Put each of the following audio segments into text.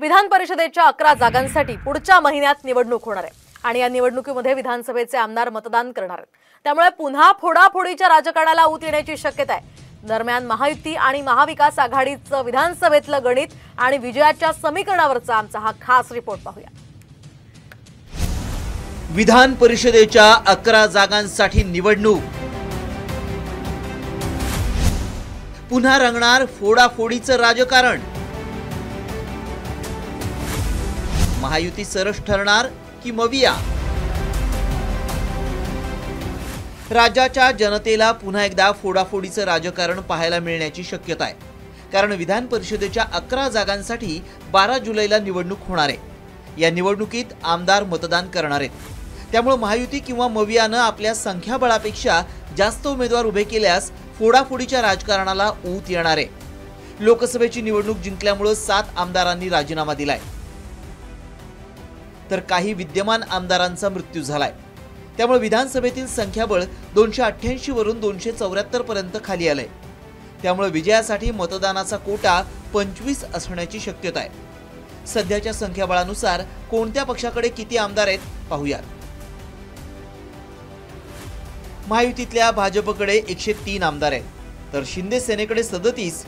विधान परिषदेच्या 11 जागांसाठी पुढच्या महिन्यात निवडणूक होणार आहे आणि या निवडणुकीमध्ये विधानसभेचे आमदार मतदान करणार आहेत। त्यामुळे पुन्हा फोडाफोडीच्या राजकारणाला ऊत येण्याची शक्यता आहे। दरम्यान महायुती आणि महाविकास आघाडीचं विधानसभेतलं गणित आणि विजयाच्या समीकरणावरचा आमचा हा खास रिपोर्ट पाहूया। विधान परिषदेच्या 11 जागांसाठी निवडणूक, पुन्हा रंगणार फोडाफोडीचं राजकारण। महायुती सरस ठरणार की मविया? राज्याच्या जनतेला पुन्हा एकदा फोडाफोडीचं राजकारण पाहायला मिळण्याची शक्यता आहे, कारण विधान परिषदेच्या 11 जागांसाठी 12 जुलैला निवडणूक होणार आहे। या निवडणुकीत आमदार मतदान करणार आहेत। त्यामुळे महायुती किंवा मवियानं आपल्या संख्याबळापेक्षा जास्त उमेदवार उभे केल्यास फोडाफोडीच्या राजकारणाला ऊत येणार आहे। लोकसभेची निवडणूक जिंकल्यामुळे 7 आमदारांनी राजीनामा दिलाय, तर काही विद्यमान आमदारांचा मृत्यू झालाय। त्यामुळे विधानसभेतील संख्याबळ 288 वरून 274 पर्यंत खाली आलंय। त्यामुळे विजयासाठी मतदानाचा कोटा 25 असण्याची शक्यता आहे। सध्याच्या संख्याबळानुसार कोणत्या पक्षाकडे किती आमदार आहेत पाहूया। महायुतीतल्या भाजपकडे 103 आमदार आहेत, तर शिंदे सेनेकडे 37,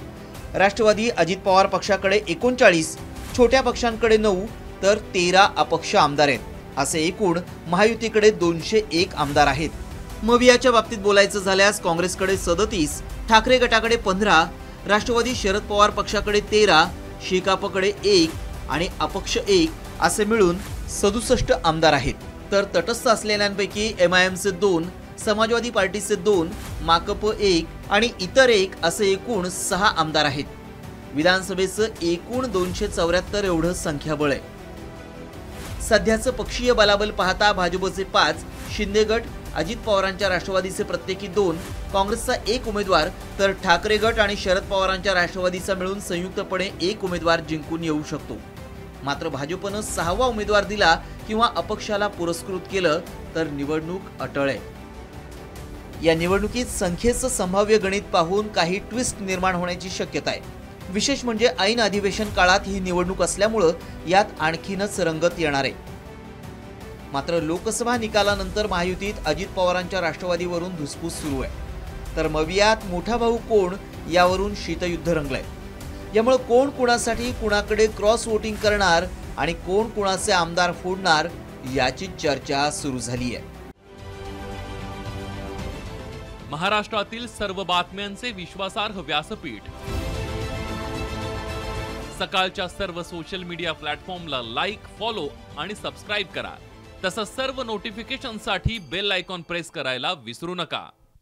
राष्ट्रवादी अजित पवार पक्षाकडे 39, छोट्या पक्षांकडे 9 तर 13 अपक्ष आमदार आहेत। असे एकूण महायुतीकडे 201 आमदार आहेत। मवियाच्या बाबतीत बोलायचं झाल्यास काँग्रेसकडे 37, ठाकरे गटाकडे 15, राष्ट्रवादी शरद पवार पक्षाकडे 13, शेकापकडे 1 आणि अपक्ष 1 असे मिळून 67 आमदार आहेत। तर तटस्थ असलेल्यांपैकी MIMचे 2, समाजवादी पार्टीचे 2, माकप 1 आणि इतर 1 असे एकूण 6 आमदार आहेत। विधानसभेचं एकूण 274 एवढं संख्याबळ आहे। सध्याचं पक्षीय बलाबल पाहता भाजपचे 5, शिंदे गट, अजित पवारांच्या राष्ट्रवादीचे प्रत्येकी 2, काँग्रेसचा 1 उमेदवार तर ठाकरे गट आणि शरद पवारांच्या राष्ट्रवादीचा मिळून संयुक्तपणे 1 उमेदवार जिंकून येऊ शकतो। मात्र भाजपनं 6वा उमेदवार दिला किंवा अपक्षाला पुरस्कृत केलं तर निवडणूक अटळ आहे। या निवडणुकीत संख्येचं संभाव्य गणित पाहून काही ट्विस्ट निर्माण होण्याची शक्यता आहे। विशेष म्हणजे ऐन अधिवेशन काळात ही निवडणूक असल्यामुळे यात आणखीनच रंगत येणार आहे। मात्र लोकसभा निकालानंतर महायुतीत अजित पवारांच्या राष्ट्रवादीवरून धुसफूस सुरू आहे, तर मवियात मोठा भाऊ कोण यावरून शीतयुद्ध रंगलंय। यामुळे कोण कुणासाठी कुणाकडे क्रॉस वोटिंग करणार आणि कोण कुणाचे आमदार फोडणार याची चर्चा सुरू झाली आहे। महाराष्ट्रातील सर्व बातम्यांचे विश्वासार्ह व्यासपीठ, सकाळच्या सर्व सोशल मीडिया प्लॅटफॉर्मला लाईक, फॉलो आणि सबस्क्राईब करा। तसंच सर्व नोटिफिकेशनसाठी बेल आयकॉन प्रेस करायला विसरू नका।